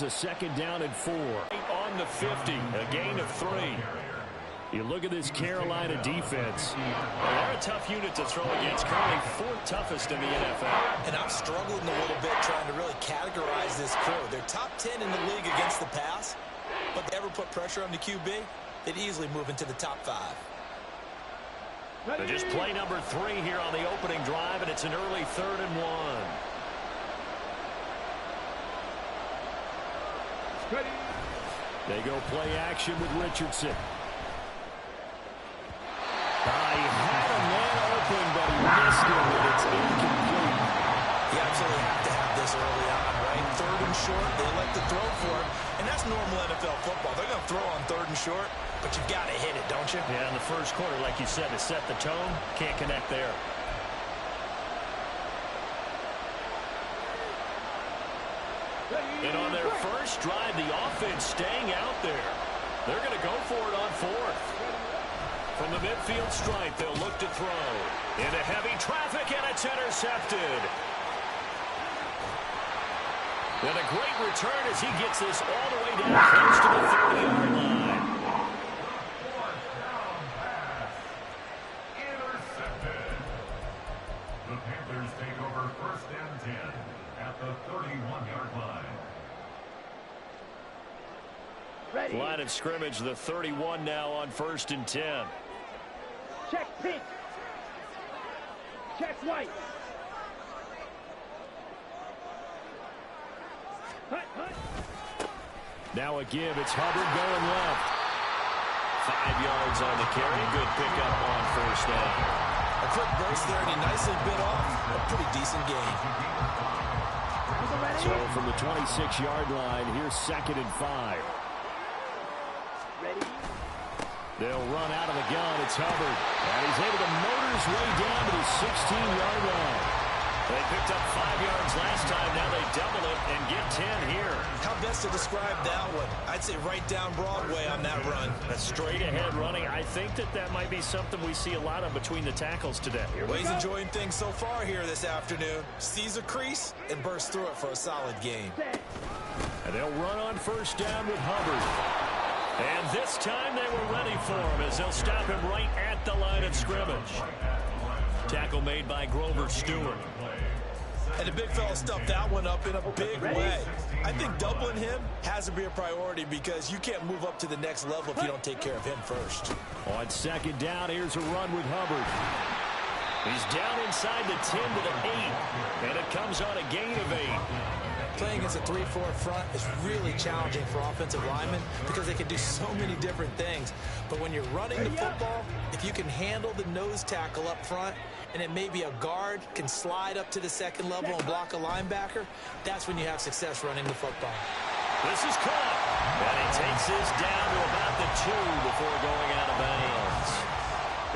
A second down and 4. On the 50, a gain of 3. You look at this Carolina defense. They're a tough unit to throw against, currently 4th toughest in the NFL. And I'm struggling a little bit trying to really categorize this crew. They're top 10 in the league against the pass, but they ever put pressure on the QB, they'd easily move into the top 5. But just play number 3 here on the opening drive, and it's an early 3rd and 1. They go play action with Richardson. He had a man open, but he missed it, and it's incomplete. You absolutely have to have this early on, right? 3rd and short, they elect to throw for it, and that's normal NFL football. They're going to throw on 3rd and short, but you've got to hit it, don't you? Yeah, in the first quarter, like you said, to set the tone, can't connect there. And on their first drive, the offense staying out there. They're going to go for it on 4th. From the midfield stripe, they'll look to throw. Into heavy traffic, and it's intercepted. And a great return as he gets this all the way down close to the 30-yard line. Intercepted. The Panthers take over 1st and 10 at the 31-yard line. Line of scrimmage, the 31 now on 1st and 10. Check pink. Check white. Now a give. It's Hubbard going left. 5 yards on the carry. Good pickup on 1st down. A quick burst there, and he nicely bit off a pretty decent gain. So from the 26-yard line, here's 2nd and 5. Ready? They'll run out of the gun. It's Hubbard. And he's able to motor his way down to the 16-yard line. They picked up 5 yards last time. Now they double it and get 10 here. How best to describe that one? I'd say right down Broadway on that run. A straight-ahead running. I think that might be something we see a lot of between the tackles today. Well, he's enjoying things so far here this afternoon. Sees a crease and bursts through it for a solid gain. And they'll run on 1st down with Hubbard. And this time they were ready for him as they'll stop him right at the line of scrimmage. Tackle made by Grover Stewart. And the big fella stuffed that one up in a big way. I think doubling him has to be a priority because you can't move up to the next level if you don't take care of him first. On 2nd down, here's a run with Hubbard. He's down inside the 10 to the 8, and it comes on a gain of 8. Playing against a 3-4 front is really challenging for offensive linemen because they can do so many different things. But when you're running the football, if you can handle the nose tackle up front, and it may be a guard can slide up to the 2nd level and block a linebacker, that's when you have success running the football. This is caught. And he takes this down to about the 2 before going out of bounds.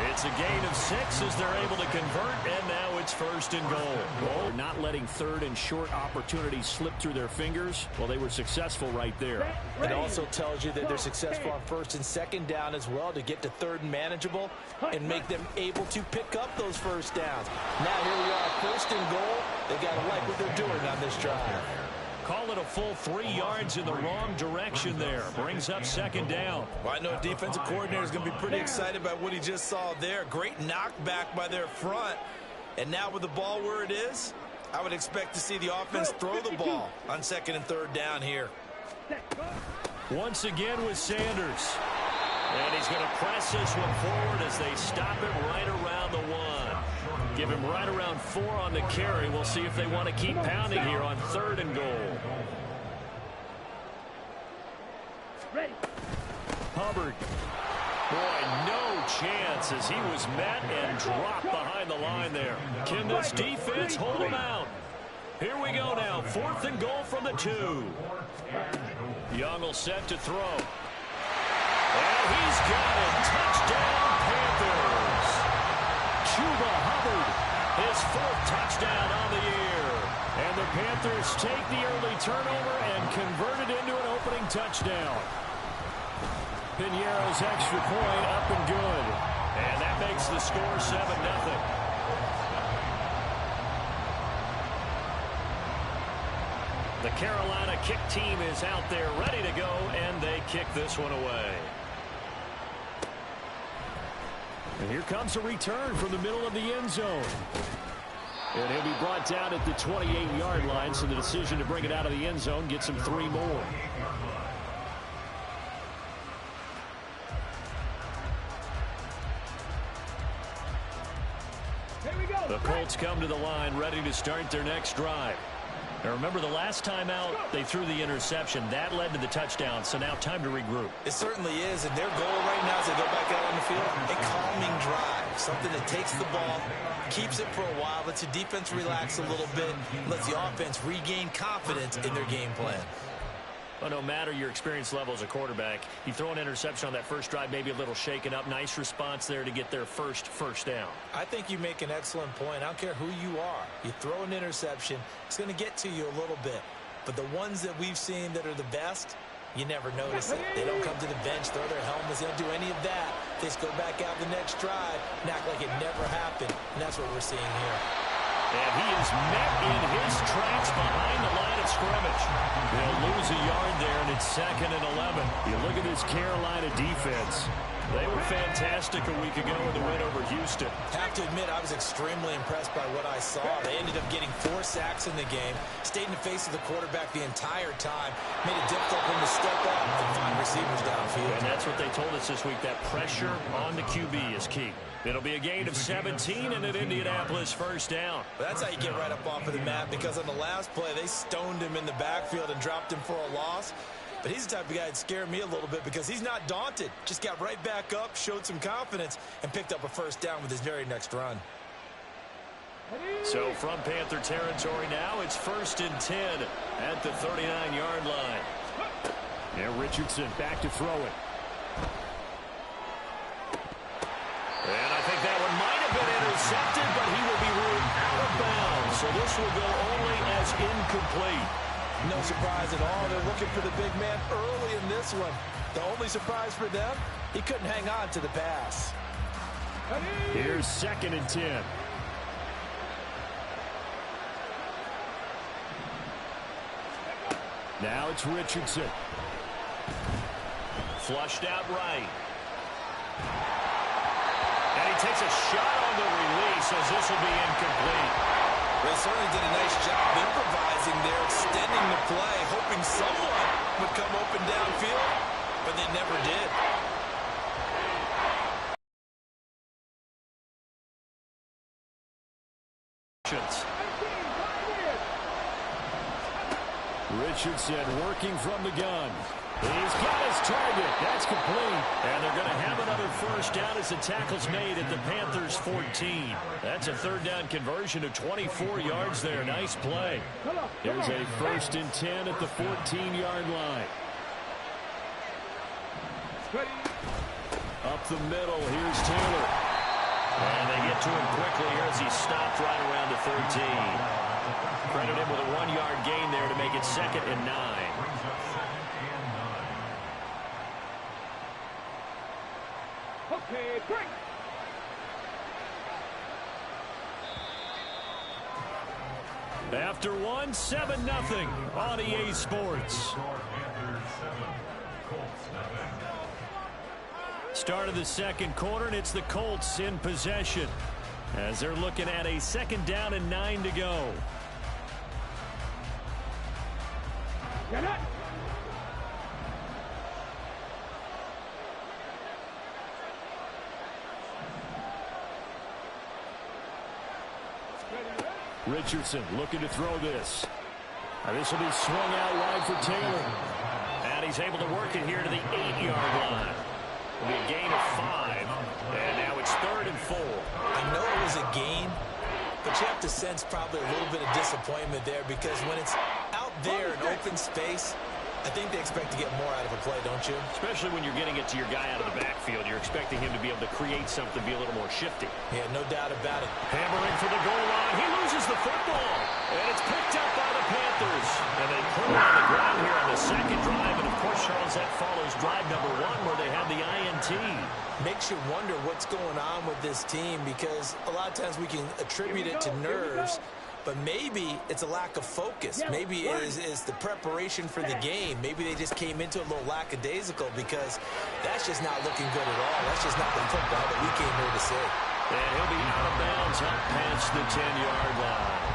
It's a gain of 6 as they're able to convert, and now it's 1st and goal. They're not letting 3rd and short opportunities slip through their fingers. Well, they were successful right there. It also tells you that they're successful on 1st and 2nd down as well to get to 3rd and manageable and make them able to pick up those 1st downs. Now here we are, 1st and goal. They got to like what they're doing on this drive. Call it a full 3 yards in the wrong direction there. Brings up 2nd down. Well, I know defensive coordinator is going to be pretty excited about what he just saw there. Great knockback by their front. And now with the ball where it is, I would expect to see the offense throw the ball on 2nd and 3rd down here. Once again with Sanders. And he's going to press this one forward as they stop him right around the 1. Give him right around 4 on the carry. We'll see if they want to keep pounding here on 3rd and goal. Ready. Hubbard. Boy, no chance as he was met and dropped behind the line there. Can this defense hold him out? Here we go now. 4th and goal from the 2. Young will set to throw. And he's got it. Touchdown, Panthers. Chuba Hubbard, his 4th touchdown on the year. And the Panthers take the early turnover and convert it into an opening touchdown. Piñeiro's extra point up and good. And that makes the score 7-0. The Carolina kick team is out there ready to go, and they kick this one away. And here comes a return from the middle of the end zone. And he'll be brought down at the 28-yard line, so the decision to bring it out of the end zone gets him 3 more. The Colts come to the line ready to start their next drive. Now remember, the last time out, they threw the interception. That led to the touchdown, so now time to regroup. It certainly is, and their goal right now as they go back out on the field, a calming drive. Something that takes the ball, keeps it for a while, lets the defense relax a little bit, lets the offense regain confidence in their game plan. Well, no matter your experience level as a quarterback, you throw an interception on that first drive, maybe a little shaken up. Nice response there to get their first down. I think you make an excellent point. I don't care who you are. You throw an interception, it's going to get to you a little bit. But the ones that we've seen that are the best, you never notice it. They don't come to the bench, throw their helmets, they don't do any of that. They just go back out the next drive and act like it never happened. And that's what we're seeing here. And he is met in his tracks behind the line of scrimmage. They'll lose a yard there, and it's 2nd and 11. You look at this Carolina defense. They were fantastic a week ago in the win over Houston. Have to admit, I was extremely impressed by what I saw. They ended up getting 4 sacks in the game, stayed in the face of the quarterback the entire time, made it difficult for him to step up and find receivers downfield. And that's what they told us this week, that pressure on the QB is key. It'll be a gain of 17 and an Indianapolis first down. But that's how you get right up off of the mat, because on the last play, they stoned him in the backfield and dropped him for a loss. But he's the type of guy that scared me a little bit because he's not daunted. Just got right back up, showed some confidence, and picked up a first down with his very next run. So from Panther territory now, it's 1st and 10 at the 39-yard line. And Richardson back to throw it. And I think that one might have been intercepted, but he will be ruled out of bounds. So this will go only as incomplete. No surprise at all. They're looking for the big man early in this one. The only surprise for them, he couldn't hang on to the pass. Here's 2nd and 10. Now it's Richardson. Flushed out right. And he takes a shot on the release as this will be incomplete. They certainly did a nice job improvising there, extending the play, hoping someone would come open downfield, but they never did. Richardson working from the gun. He's got his target. That's complete. And they're going to have another first down as the tackle's made at the Panthers' 14. That's a 3rd down conversion of 24 yards there. Nice play. Here's a 1st and 10 at the 14-yard line. Up the middle, here's Taylor. And they get to him quickly here as he stopped right around the 13. Credit him with a 1-yard gain there to make it 2nd and 9. Okay, break. After 7-0 on EA Sports. Start of the 2nd quarter, and it's the Colts in possession as they're looking at a 2nd down and 9 to go. Get it. Richardson looking to throw this. This will be swung out wide for Taylor. And he's able to work it here to the 8-yard line. It'll be a gain of 5. And now it's 3rd and 4. I know it was a gain, but you have to sense probably a little bit of disappointment there, because when it's out there in open space, I think they expect to get more out of a play, don't you? Especially when you're getting it to your guy out of the backfield. You're expecting him to be able to create something, be a little more shifty. Yeah, no doubt about it. Hammering for the goal line. He loses the football. And it's picked up by the Panthers. And they put it on the ground here on the 2nd drive. And, of course, Charles, that follows drive number 1 where they have the INT. Makes you wonder what's going on with this team, because a lot of times we can attribute it to nerves. But maybe it's a lack of focus. Maybe it is the preparation for the game. Maybe they just came into a little lackadaisical because that's just not looking good at all. That's just not the football that we came here to see. And he'll be out of bounds up past the 10-yard line.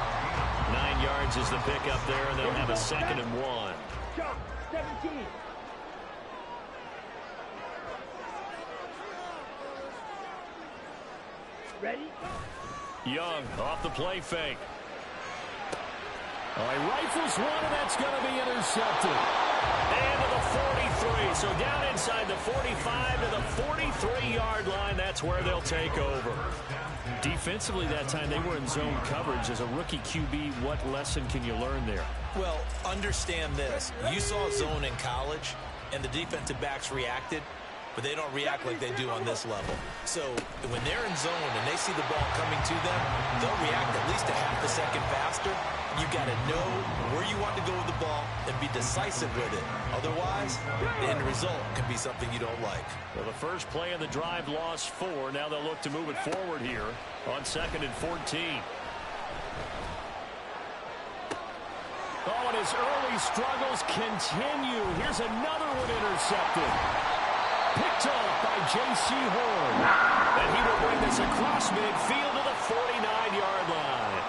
9 yards is the pickup there, and they'll have a 2nd and 1. 17. Ready? Young off the play fake. He rifles one, and that's going to be intercepted. And to the 43. So down inside the 45 to the 43-yard line. That's where they'll take over. Defensively that time, they were in zone coverage. As a rookie QB, what lesson can you learn there? Well, understand this. You saw zone in college, and the defensive backs reacted, but they don't react like they do on this level. So when they're in zone and they see the ball coming to them, they'll react at least a half a second faster. You've got to know where you want to go with the ball and be decisive with it. Otherwise, the end result can be something you don't like. Well, the first play of the drive lost 4. Now they'll look to move it forward here on 2nd and 14. Oh, and his early struggles continue. Here's another one intercepted. Picked off by J.C. Horn. And he will bring this across midfield to the 49-yard line.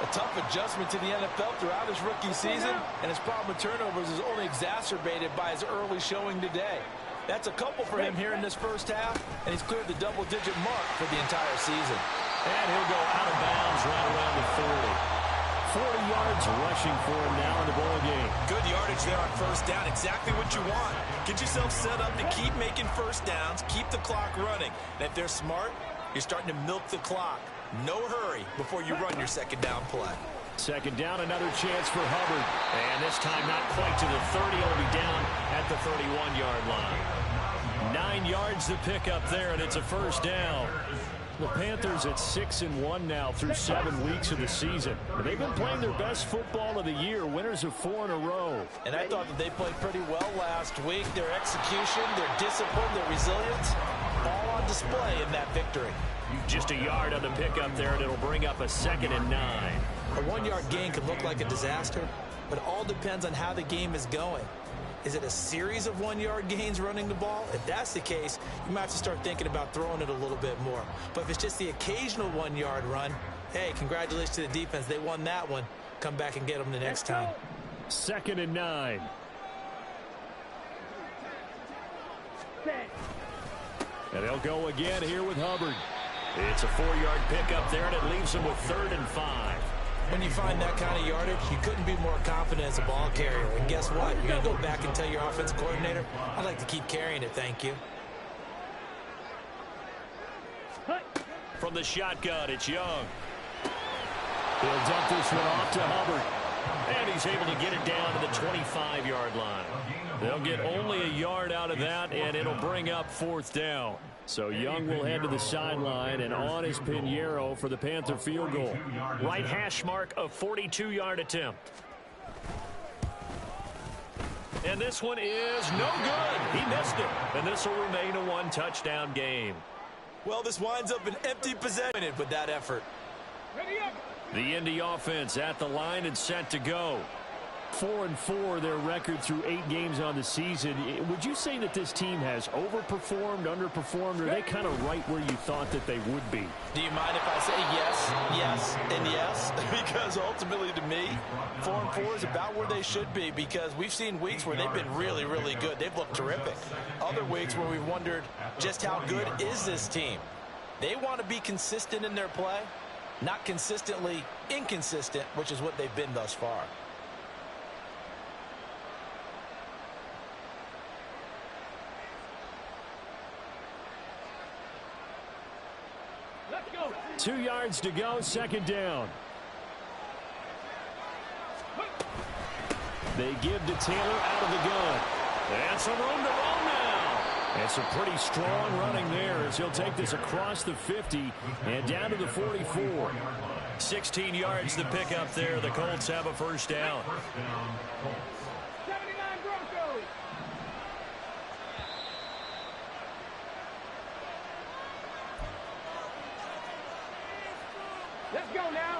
A tough adjustment to the NFL throughout his rookie season, and his problem with turnovers is only exacerbated by his early showing today. That's a couple for him here in this first half, and he's cleared the double-digit mark for the entire season. And he'll go out of bounds right around the 40. 40 yards rushing for him now in the ball game. Good yardage there on first down. Exactly what you want. Get yourself set up to keep making first downs, keep the clock running. And if they're smart, you're starting to milk the clock. No hurry before you run your second down play. Second down, another chance for Hubbard. And this time not quite to the 30. It'll be down at the 31-yard line. 9 yards to pick up there, and it's a first down. The Panthers at 6-1 now through 7 weeks of the season. They've been playing their best football of the year, winners of 4 in a row. And I thought that they played pretty well last week. Their execution, their discipline, their resilience, all on display in that victory. Just a yard on the pickup there, and it'll bring up a 2nd and 9. A 1-yard gain can look like a disaster, but it all depends on how the game is going. Is it a series of 1-yard gains running the ball? If that's the case, you might have to start thinking about throwing it a little bit more. But if it's just the occasional 1-yard run, hey, congratulations to the defense. They won that one. Come back and get them the next time. 2nd and 9. And they'll go again here with Hubbard. It's a 4-yard pickup there, and it leaves them with 3rd and 5. When you find that kind of yardage, you couldn't be more confident as a ball carrier. And guess what? You're going to go back and tell your offensive coordinator, I'd like to keep carrying it, thank you. From the shotgun, it's Young. He'll dump this one off to Hubbard. And he's able to get it down to the 25-yard line. They'll get only a yard out of that, and it'll bring up 4th down. So Young will head to the sideline, and on is Pinheiro for the Panther field goal. Right hash mark, a 42-yard attempt. And this one is no good. He missed it. And this will remain a 1-touchdown game. Well, this winds up an empty possession with that effort. The Indy offense at the line and set to go. 4-4 their record through 8 games on the season. Would you say that this team has overperformed, underperformed, or are they kind of right where you thought that they would be? Do you mind if I say yes, yes, and yes? Because ultimately to me, 4-4 is about where they should be, because we've seen weeks where they've been really, really good. They've looked terrific. Other weeks where we've wondered just how good is this team. They want to be consistent in their play, not consistently inconsistent, which is what they've been thus far. Let's go. 2 yards to go, 2nd down. They give to Taylor out of the gun. And some room to roll now. And some pretty strong running there as he'll take this across the 50 and down to the 44. 16 yards to pick up there. The Colts have a first down. 79 Broncos. Let's go now.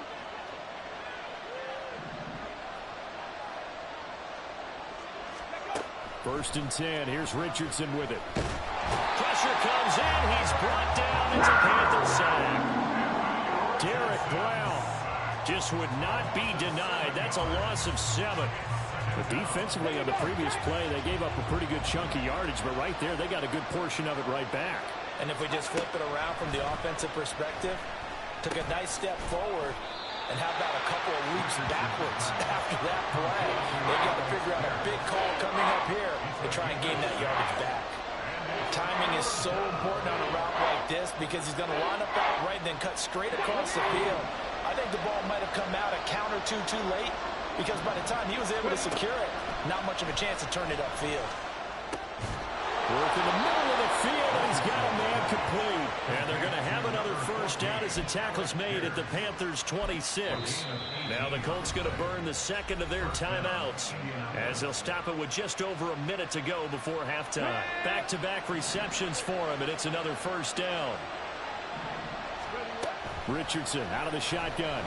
First and 10. Here's Richardson with it. Pressure comes in. He's brought down. It's a Panther sack. Derek Brown just would not be denied. That's a loss of 7. But defensively on the previous play, they gave up a pretty good chunk of yardage. But right there, they got a good portion of it right back. And if we just flip it around from the offensive perspective, took a nice step forward, and how about a couple of leaps backwards after that play? They got to figure out a big call coming up here to try and gain that yardage back. Timing is so important on a route like this because he's going to line up out right and then cut straight across the field. I think the ball might have come out a count or two too late because by the time he was able to secure it, not much of a chance to turn it upfield. Work in the middle of the field, and he's got a man complete. And they're going to have another first down as the tackle's made at the Panthers' 26. Now the Colts going to burn the second of their timeouts as they'll stop it with just over a minute to go before halftime. Back-to-back receptions for him, and it's another first down. Richardson out of the shotgun.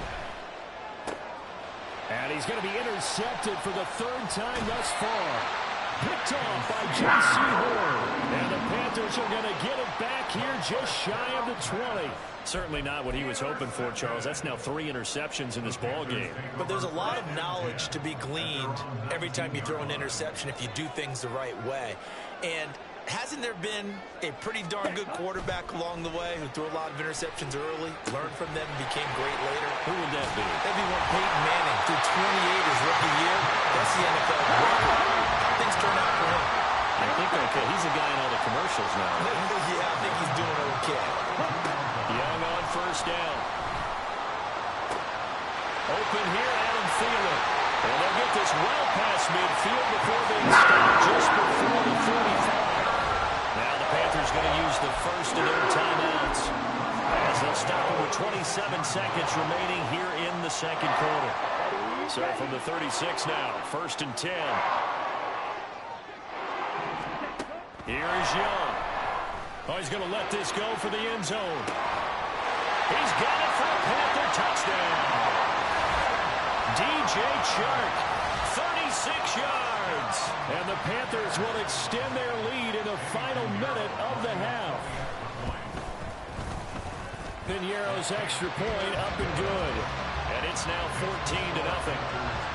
And he's going to be intercepted for the third time thus far. Picked off by J.C. Horn. And the Panthers are going to get it back here just shy of the 20. Certainly not what he was hoping for, Charles. That's now 3 interceptions in this ball game. But there's a lot of knowledge to be gleaned every time you throw an interception if you do things the right way. And hasn't there been a pretty darn good quarterback along the way who threw a lot of interceptions early, learned from them, and became great later? Who would that be? That'd be one Peyton Manning threw 28 his rookie year. That's the NFL record. Things turn out for him. I think okay. He's a guy in all the commercials now. Yeah, I think he's doing okay. Young on first down. Open here, Adam Thielen. And they'll get this well past midfield before they stop just before the 45. Now the Panthers going to use the first of their timeouts as they'll stop it with 27 seconds remaining here in the second quarter. So from the 36 now, first and 10. Here is Young. Oh, he's going to let this go for the end zone. He's got it for a Panther touchdown. DJ Chark, 36 yards. And the Panthers will extend their lead in the final minute of the half. Piñeiro's extra point up and good. And it's now 14-0.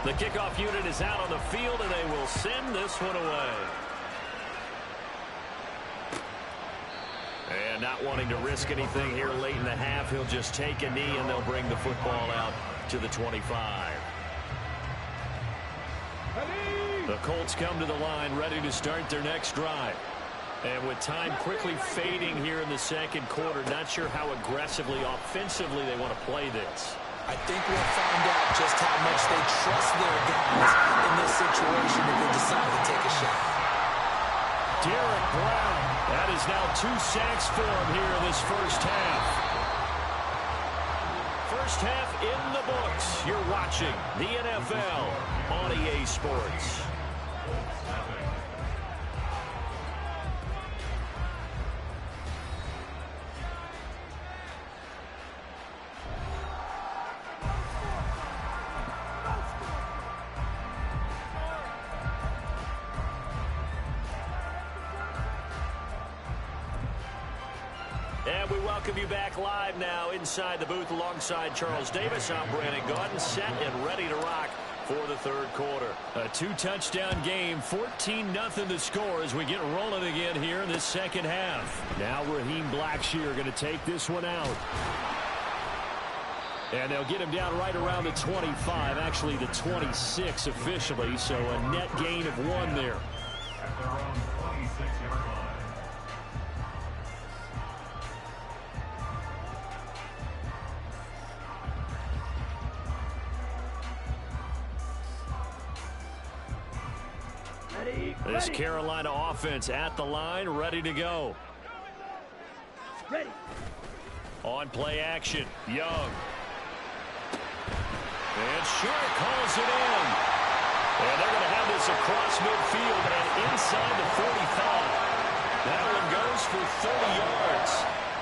The kickoff unit is out on the field, and they will send this one away. And not wanting to risk anything here late in the half, he'll just take a knee, and they'll bring the football out to the 25. The Colts come to the line, ready to start their next drive. And with time quickly fading here in the second quarter, not sure how aggressively, offensively they want to play this. I think we'll find out just how much they trust their guys in this situation if they decide to take a shot. Derek Brown. That is now 2 sacks for him here in this first half. First half in the books. You're watching the NFL on EA Sports. And we welcome you back live now inside the booth alongside Charles Davis. I'm Brandon Gaudin, set and ready to rock for the third quarter. A 2-touchdown game, 14-0 the score as we get rolling again here in this second half. Now Raheem Blackshear going to take this one out. And they'll get him down right around the 25, actually the 26 officially, so a net gain of 1 there. At their own 26-yard line. This Carolina offense at the line, ready to go. Ready. On play action, Young. And Short calls it in. And they're going to have this across midfield and inside the 45. That one goes for 30 yards.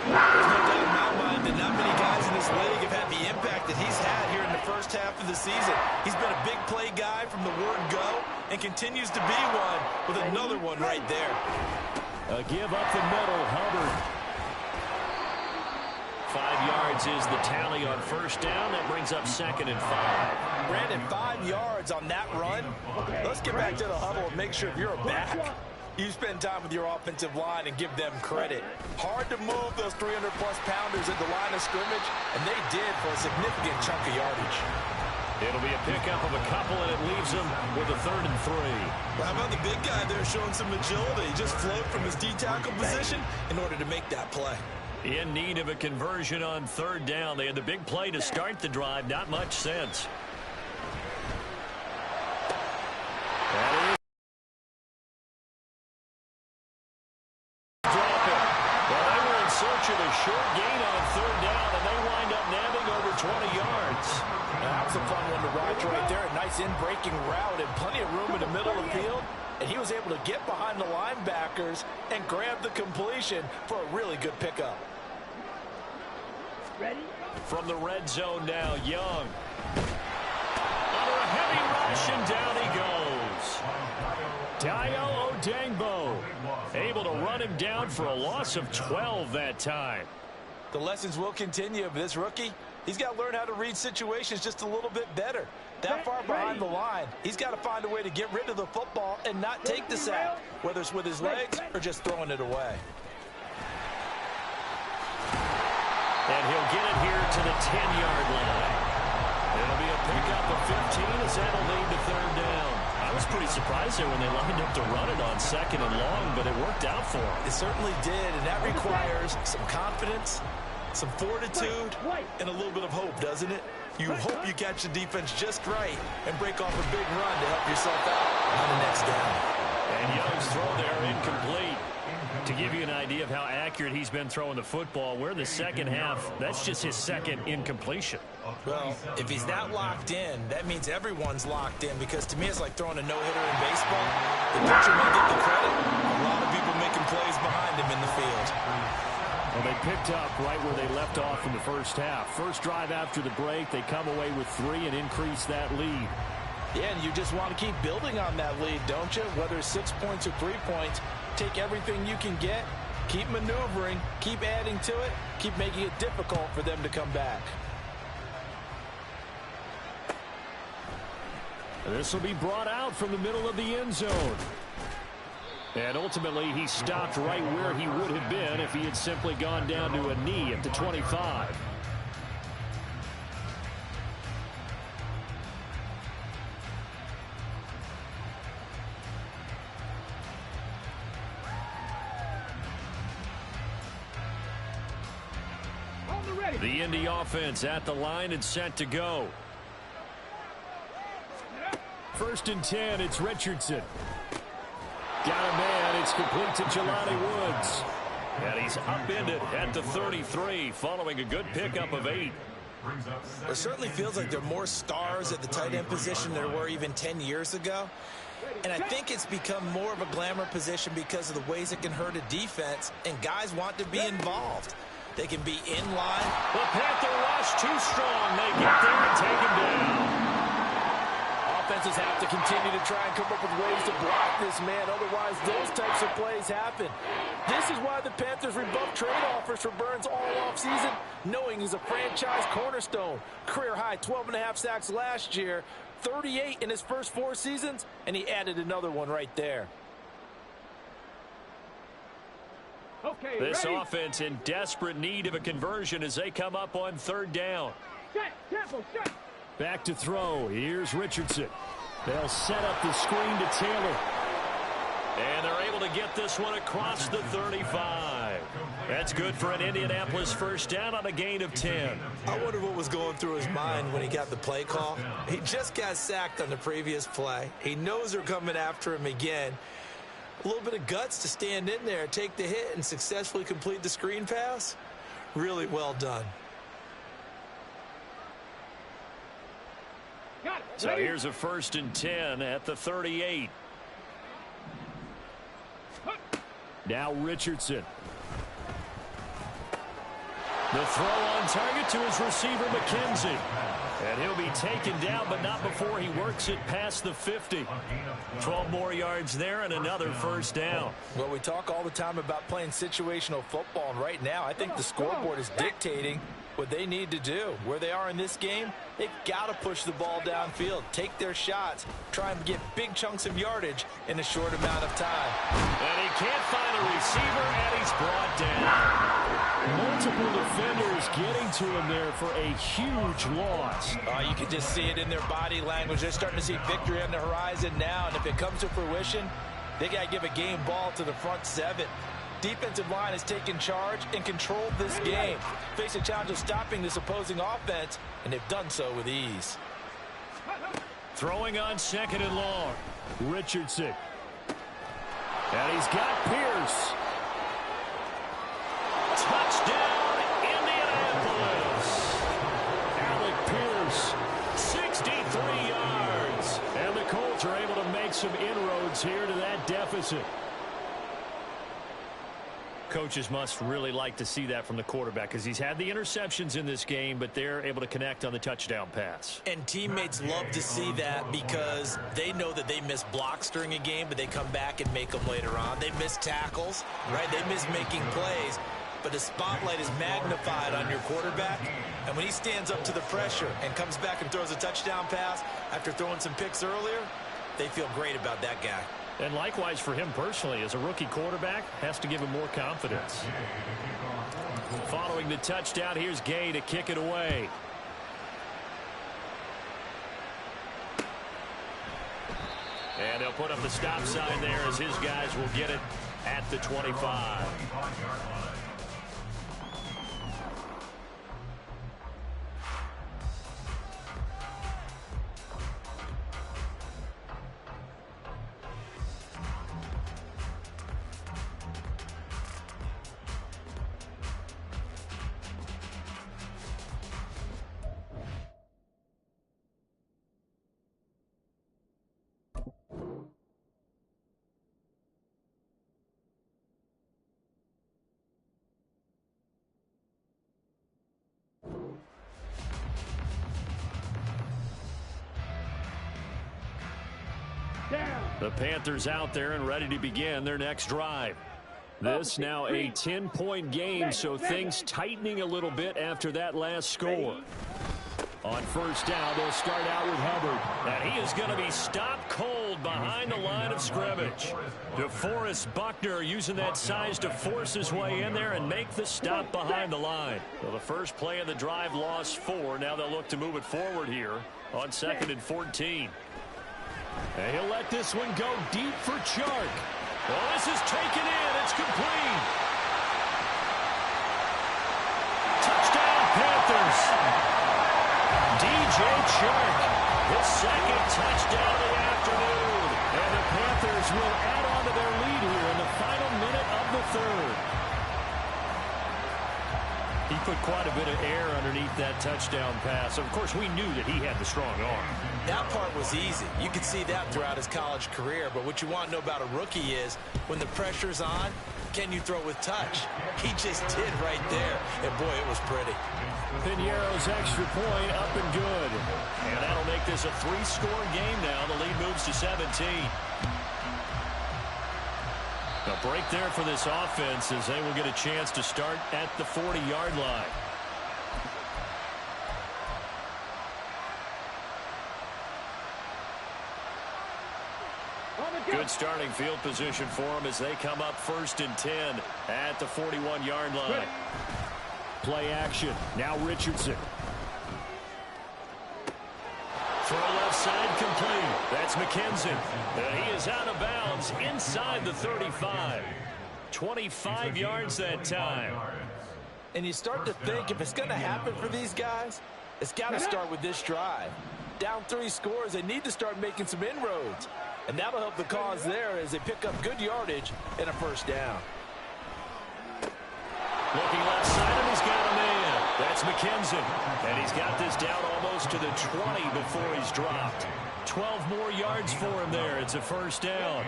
There's no doubt in my mind that not many guys in this league have had the impact that he's had here in the first half of the season. He's been a big play guy from the word go and continues to be one with another one right there. A give up the middle, Hubbard. 5 yards is the tally on first down. That brings up 2nd and 5. Brandon, 5 yards on that run. Let's get back to the huddle and make sure if you're a back, you spend time with your offensive line and give them credit. Hard to move those 300-plus pounders at the line of scrimmage, and they did for a significant chunk of yardage. It'll be a pickup of a couple, and it leaves them with a 3rd and 3. Well, how about the big guy there showing some agility? Just float from his D-tackle position in order to make that play. In need of a conversion on 3rd down. They had the big play to start the drive. Not much sense. That is drop it. Well, they were in search of a short gain on 3rd down, and they wind up nabbing over 20 yards. That was a fun one to watch right there. A nice in-breaking route and plenty of room in the middle of the field. And he was able to get behind the linebackers and grab the completion for a really good pickup. Ready? From the red zone now, Young. Under a heavy rush, and down he goes. Dayo Odengbo able to run him down for a loss of 12 that time. The lessons will continue, but this rookie, he's got to learn how to read situations just a little bit better. That far behind the line, he's got to find a way to get rid of the football and not take the sack, whether it's with his legs or just throwing it away. And he'll get it here to the 10-yard line. It'll be a pickup of 15 as that'll lead to 3rd down. I was pretty surprised there when they lined up to run it on 2nd and long, but it worked out for them. It certainly did, and that requires some confidence, some fortitude, and a little bit of hope, doesn't it? You hope you catch the defense just right and break off a big run to help yourself out on the next down. And Young's throw there incomplete. To give you an idea of how accurate he's been throwing the football, we're in the second half. That's just his 2nd incompletion. Well, if he's that locked in, that means everyone's locked in, because to me it's like throwing a no-hitter in baseball. The pitcher may get the credit. A lot of people making plays behind him in the field. Well, they picked up right where they left off in the first half. First drive after the break, they come away with 3 and increase that lead. Yeah, and you just want to keep building on that lead, don't you? Whether it's 6 points or 3 points, take everything you can get, keep maneuvering, keep adding to it, keep making it difficult for them to come back. This will be brought out from the middle of the end zone. And ultimately, he stopped right where he would have been if he had simply gone down to a knee at the 25. The Indy offense at the line and set to go. 1st and 10, it's Richardson. Got a man, it's complete to Jelani Woods. And he's upended at the 33 following a good pickup of 8. It certainly feels like there are more stars at the tight end position than there were even 10 years ago. And I think it's become more of a glamour position because of the ways it can hurt a defense, and guys want to be involved. They can be in line. The Panther rush too strong. They get there and take him down. Offenses have to continue to try and come up with ways to block this man. Otherwise, those types of plays happen. This is why the Panthers rebuffed trade offers for Burns all offseason, knowing he's a franchise cornerstone. Career-high 12.5 sacks last year, 38 in his first 4 seasons, and he added another one right there. Okay, this ready? offense in desperate need of a conversion as they come up on 3rd down. Set, tempo, set. Back to throw. Here's Richardson. They'll set up the screen to Taylor. And they're able to get this one across the 35. That's good for an Indianapolis first down on a gain of 10. I wonder what was going through his mind when he got the play call. He just got sacked on the previous play. He knows they're coming after him again. A little bit of guts to stand in there, take the hit, and successfully complete the screen pass. Really well done. Got it. So here's a 1st and 10 at the 38. Now Richardson. The throw on target to his receiver, McKenzie. And he'll be taken down, but not before he works it past the 50. 12 more yards there and another first down. Well, we talk all the time about playing situational football, and right now I think the scoreboard is dictating what they need to do. Where they are in this game, they've got to push the ball downfield, take their shots, try and get big chunks of yardage in a short amount of time. And he can't find a receiver, and he's brought down. Multiple defenders getting to him there for a huge loss. You can just see it in their body language. They're starting to see victory on the horizon now, and if it comes to fruition, they got to give a game ball to the front 7. Defensive line has taken charge and controlled this game. Face a challenge of stopping this opposing offense, and they've done so with ease. Throwing on 2nd and long. Richardson. And he's got Pierce. Touchdown, Indianapolis. Alec Pierce, 63 yards. And the Colts are able to make some inroads here to that deficit. Coaches must really like to see that from the quarterback because he's had the interceptions in this game, but they're able to connect on the touchdown pass. And teammates love to see that because they know that they miss blocks during a game, but they come back and make them later on. They miss tackles, right? They miss making plays, but the spotlight is magnified on your quarterback. And when he stands up to the pressure and comes back and throws a touchdown pass after throwing some picks earlier, they feel great about that guy. And likewise for him personally, as a rookie quarterback, has to give him more confidence. Following the touchdown, here's Gay to kick it away. And they'll put up the stop sign there as his guys will get it at the 25. The Panthers out there and ready to begin their next drive. This now a 10-point game, so things tightening a little bit after that last score. On first down, they'll start out with Hubbard. And he is going to be stopped cold behind the line of scrimmage. DeForest Buckner using that size to force his way in there and make the stop behind the line. Well, the first play of the drive lost 4. Now they'll look to move it forward here on 2nd and 14. And he'll let this one go deep for Chark. Well, this is taken in. It's complete. Touchdown, Panthers. DJ Chark, his 2nd touchdown of the afternoon. And the Panthers will add on to their lead here in the final minute of the 3rd. He put quite a bit of air underneath that touchdown pass. Of course, we knew that he had the strong arm. That part was easy. You could see that throughout his college career. But what you want to know about a rookie is when the pressure's on, can you throw with touch? He just did right there. And, boy, it was pretty. Piniero's extra point up and good. And that'll make this a 3-score game now. The lead moves to 17. A break there for this offense as they will get a chance to start at the 40-yard line. Good starting field position for them as they come up 1st and 10 at the 41-yard line. Play action. Now Richardson. Throw left side complete. That's McKenzie. He is out of bounds inside the 35. 25 yards that time. And you start to think if it's going to happen for these guys, it's got to start with this drive. Down 3 scores, they need to start making some inroads. And that'll help the cause there as they pick up good yardage and a first down. Looking left side, and he's got a man. That's McKenzie. And he's got this down almost to the 20 before he's dropped. 12 more yards for him there. It's a first down.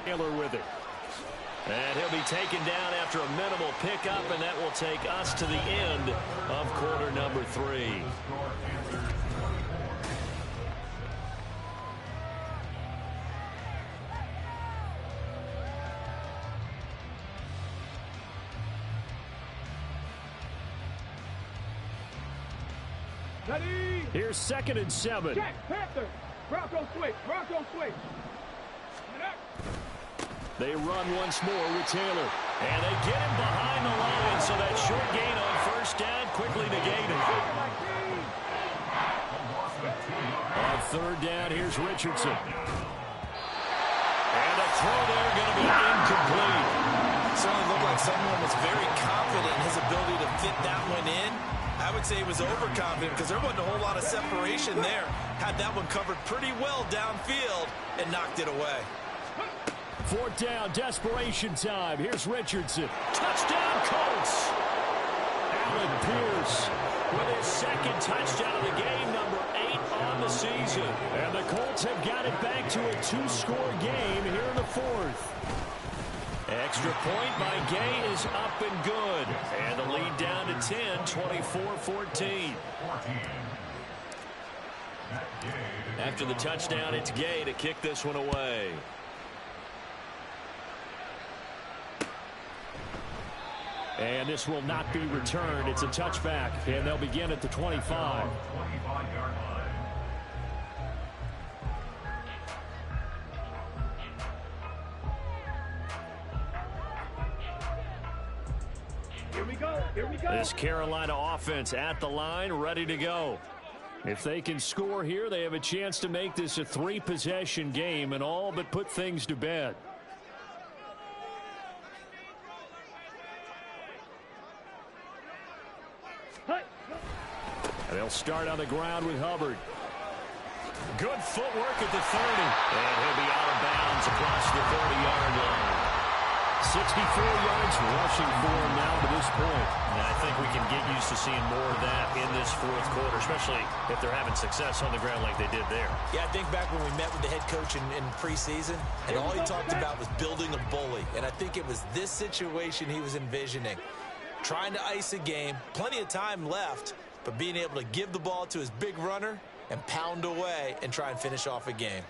Taylor with it. And he'll be taken down after a minimal pickup, and that will take us to the end of quarter number 3. Ready. Here's 2nd and 7. Check. Panther. Bronco switch. Bronco switch. They run once more with Taylor. And they get him behind the line, so that short gain on first down quickly negated. On 3rd down, here's Richardson. And a throw there going to be incomplete. Certainly looked like someone was very confident in his ability to fit that one in. I would say he was overconfident because there wasn't a whole lot of separation there. Had that one covered pretty well downfield and knocked it away. 4th down, desperation time. Here's Richardson. Touchdown, Colts. Allen Pierce with his 2nd touchdown of the game, number 8 on the season. And the Colts have got it back to a 2-score game here in the 4th. Extra point by Gay is up and good. And the lead down to 10, 24-14. After the touchdown, it's Gay to kick this one away. And this will not be returned. It's a touchback, and they'll begin at the 25. Here we go. Here we go. This Carolina offense at the line, ready to go. If they can score here, they have a chance to make this a 3-possession game and all but put things to bed. And they'll start on the ground with Hubbard. Good footwork at the 30. And he'll be out of bounds across the 30-yard line. 64 yards rushing for him now to this point. And I think we can get used to seeing more of that in this 4th quarter, especially if they're having success on the ground like they did there. Yeah, I think back when we met with the head coach in preseason, and all he talked about was building a bully. And I think it was this situation he was envisioning. Trying to ice a game, plenty of time left, but being able to give the ball to his big runner and pound away and try and finish off a game.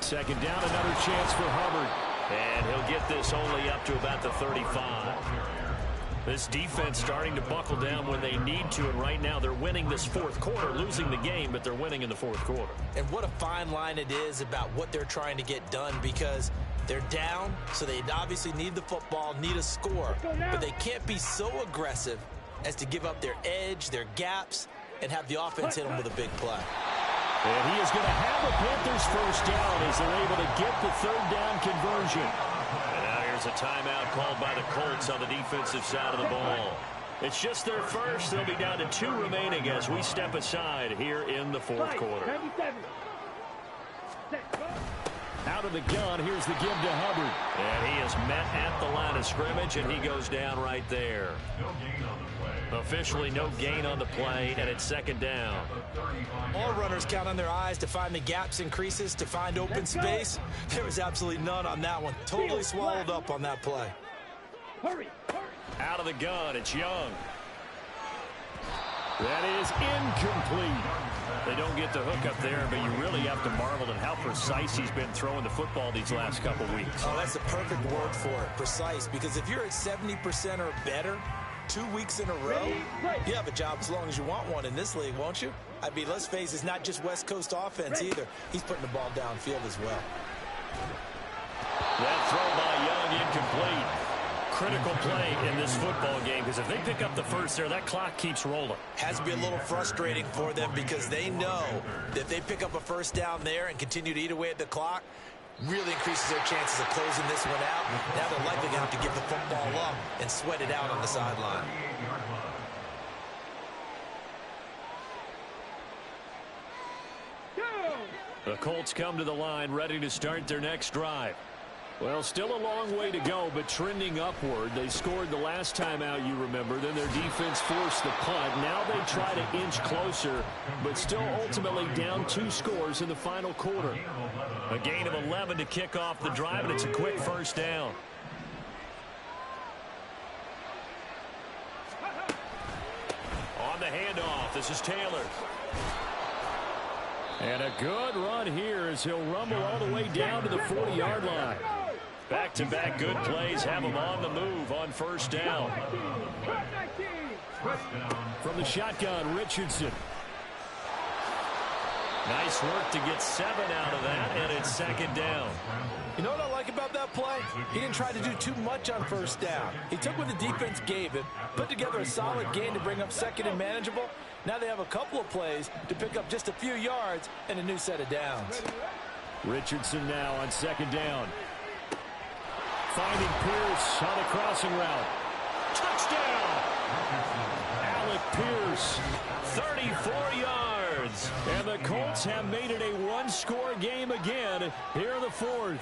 2nd down, another chance for Hubbard. And he'll get this only up to about the 35. This defense starting to buckle down when they need to, and right now they're winning this 4th quarter, losing the game, but they're winning in the 4th quarter. And what a fine line it is about what they're trying to get done, because they're down, so they obviously need the football, need a score, but they can't be so aggressive as to give up their edge, their gaps, and have the offense hit them with a big play. And he is going to have a Panthers first down as they're able to get the 3rd down conversion. And now here's a timeout called by the Colts on the defensive side of the ball. It's just their first. They'll be down to 2 remaining as we step aside here in the 4th quarter. 97. Out of the gun, here's the give to Hubbard. And he is met at the line of scrimmage, and he goes down right there. Officially no gain on the play, and it's 2nd down. All runners count on their eyes to find the gaps and creases, to find open space. There was absolutely none on that one. Totally swallowed up on that play. Hurry. Out of the gun, it's Young. That is incomplete. They don't get the hook up there, but you really have to marvel at how precise he's been throwing the football these last couple weeks. Oh, that's the perfect word for it, precise, because if you're at 70% or better 2 weeks in a row, you have a job as long as you want one in this league, won't you? I mean, let's face it, it's not just West Coast offense either. He's putting the ball downfield as well. That throw by Young incomplete. critical play in this football game because if they pick up the first there, that clock keeps rolling. Has to be a little frustrating for them because they know that if they pick up a first down there and continue to eat away at the clock, really increases their chances of closing this one out. Now they're likely going to have to give the football up and sweat it out on the sideline. The Colts come to the line ready to start their next drive. Well, still a long way to go, but trending upward. They scored the last time out, you remember. Then their defense forced the punt. Now they try to inch closer, but still ultimately down 2 scores in the final quarter. A gain of 11 to kick off the drive, and it's a quick first down. On the handoff, this is Taylor. And a good run here as he'll rumble all the way down to the 40-yard line. Back-to-back good plays have him on the move on first down. From the shotgun, Richardson. Nice work to get 7 out of that, and it's second down. You know what I like about that play? He didn't try to do too much on first down. He took what the defense gave him, put together a solid gain to bring up second and manageable. Now they have a couple of plays to pick up just a few yards and a new set of downs. Richardson now on second down. Finding Pierce on a crossing route. Touchdown! Alec Pierce, 34 yards. And the Colts have made it a one-score game again here in the fourth.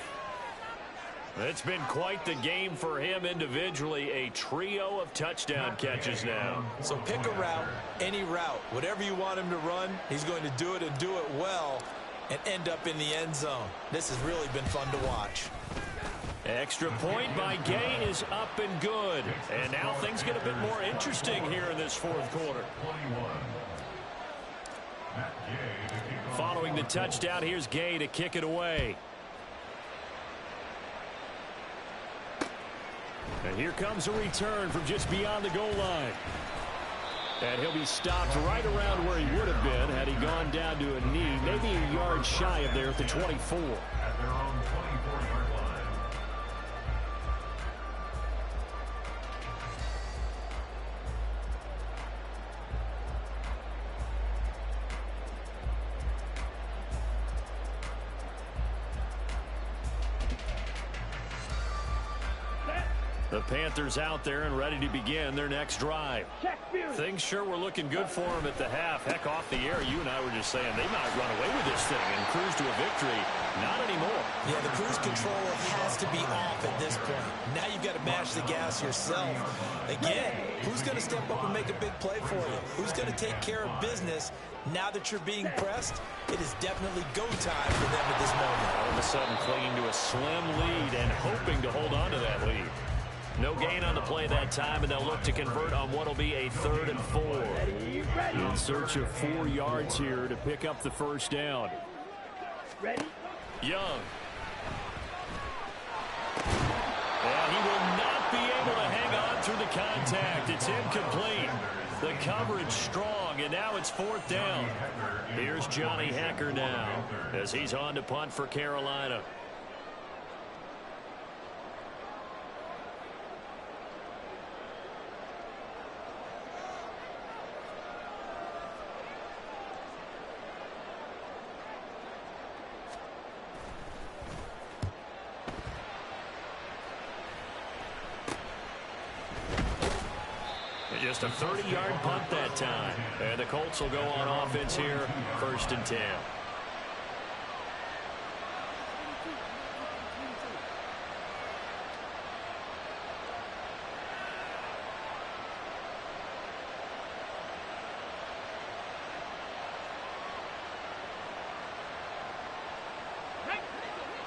It's been quite the game for him individually. A trio of touchdown catches now. So pick a route, any route. Whatever you want him to run, he's going to do it and do it well and end up in the end zone. This has really been fun to watch. Extra point by Gay is up and good. And now things get a bit more interesting here in this fourth quarter. Following the touchdown, here's Gay to kick it away. And here comes a return from just beyond the goal line. And he'll be stopped right around where he would have been had he gone down to a knee, maybe a yard shy of there at the 24. At their own 24-yard line. The Panthers out there and ready to begin their next drive. Things sure were looking good for them at the half. Heck, off the air, you and I were just saying they might run away with this thing and cruise to a victory. Not anymore. Yeah, the cruise control has to be off at this point. Now you've got to mash the gas yourself. Again, who's going to step up and make a big play for you? Who's going to take care of business now that you're being pressed? It is definitely go time for them at this moment. All of a sudden clinging to a slim lead and hoping to hold on to that lead. No gain on the play that time, and they'll look to convert on what will be a 3rd and 4. In search of 4 yards here to pick up the first down. Ready? Young. And he will not be able to hang on through the contact. It's incomplete. The coverage strong, and now it's 4th down. Here's Johnny Hecker now as he's on to punt for Carolina. Just a 30-yard punt that time. And the Colts will go on offense here, 1st and 10.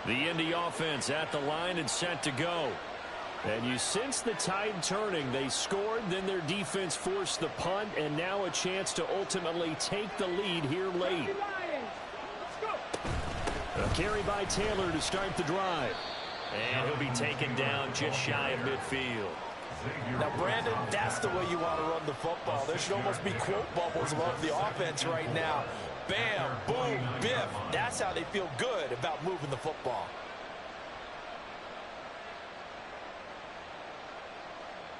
The Indy offense at the line and set to go. And you sense the tide turning. They scored, then their defense forced the punt, and now a chance to ultimately take the lead here late. A carry by Taylor to start the drive. And he'll be taken down just shy of midfield. Now, Brandon, that's the way you want to run the football. There should almost be quote bubbles above the offense right now. Bam, boom, biff. That's how they feel good about moving the football.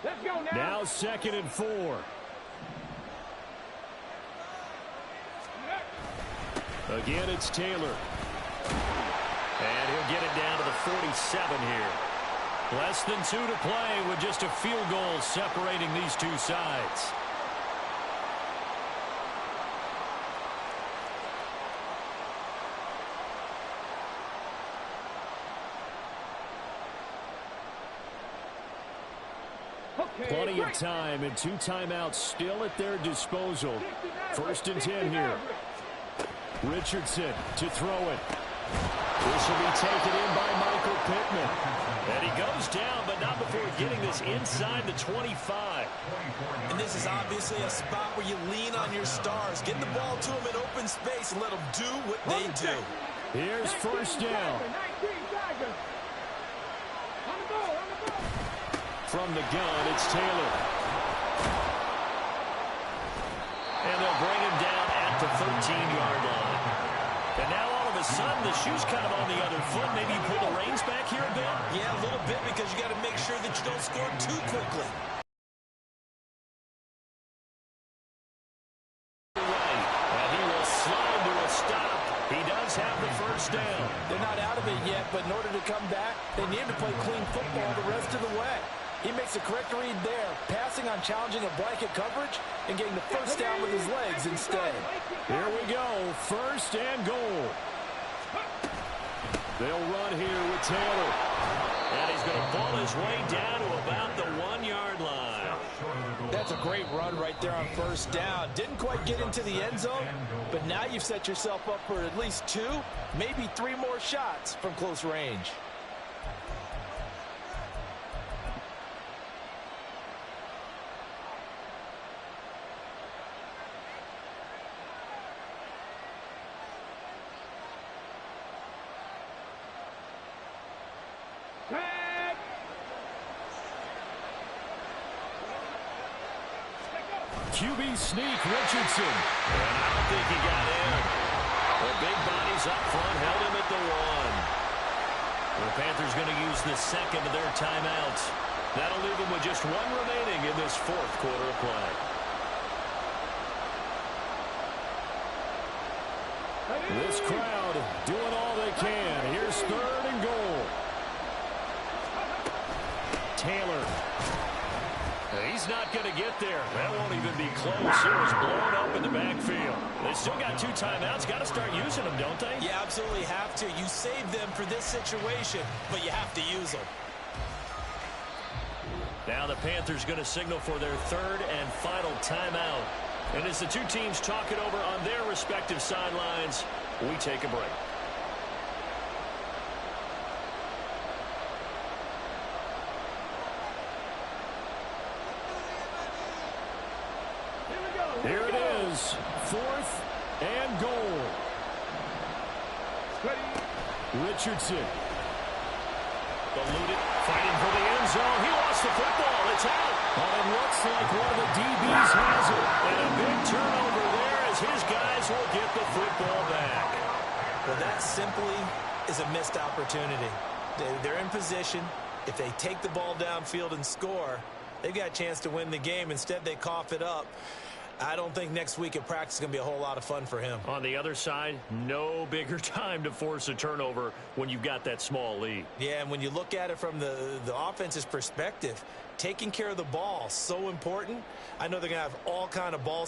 Let's go now. Now 2nd and 4. Again, it's Taylor. And he'll get it down to the 47 here. Less than 2 to play with just a field goal separating these two sides. Plenty of time and 2 timeouts still at their disposal. 1st and 10 here. Richardson to throw it. This will be taken in by Michael Pittman. And he goes down, but not before getting this inside the 25. And this is obviously a spot where you lean on your stars. Get the ball to them in open space and let them do what they do. Here's 1st down. From the gun, it's Taylor. And they'll bring him down at the 13-yard line. And now all of a sudden, the shoe's kind of on the other foot. Maybe you pull the reins back here a bit? Yeah, a little bit, because you got to make sure that you don't score too quickly. Right. And he will slide to a stop. He does have the 1st down. They're not out of it yet, but in order to come back, they need to play clean football the rest of the way. He makes a correct read there, passing on challenging a blanket coverage and getting the 1st down with his legs instead. Here we go, 1st and goal. They'll run here with Taylor. And he's going to ball his way down to about the 1-yard line. That's a great run right there on 1st down. Didn't quite get into the end zone, but now you've set yourself up for at least 2, maybe 3 more shots from close range. QB sneak, Richardson. And I don't think he got in. The big bodies up front held him at the 1. The Panthers going to use the 2nd of their timeouts. That'll leave them with just 1 remaining in this 4th quarter of play. This crowd doing all they can. Here's 3rd and goal. Taylor. He's not going to get there. That won't even be close. It was blown up in the backfield. They still got 2 timeouts. Got to start using them, don't they? You absolutely have to. You save them for this situation, but you have to use them. Now the Panthers going to signal for their 3rd and final timeout. And as the 2 teams talk it over on their respective sidelines, we take a break. Here it is, 4th and goal. Richardson. Eluded, fighting for the end zone. He lost the football. It's out. Oh, it looks like one of the DBs has it. And a big turnover there as his guys will get the football back. Well, that simply is a missed opportunity. They're in position. If they take the ball downfield and score, they've got a chance to win the game. Instead, they cough it up. I don't think next week at practice is going to be a whole lot of fun for him. On the other side, no bigger time to force a turnover when you've got that small lead. Yeah, and when you look at it from the offense's perspective, taking care of the ball, so important. I know they're going to have all kind of ball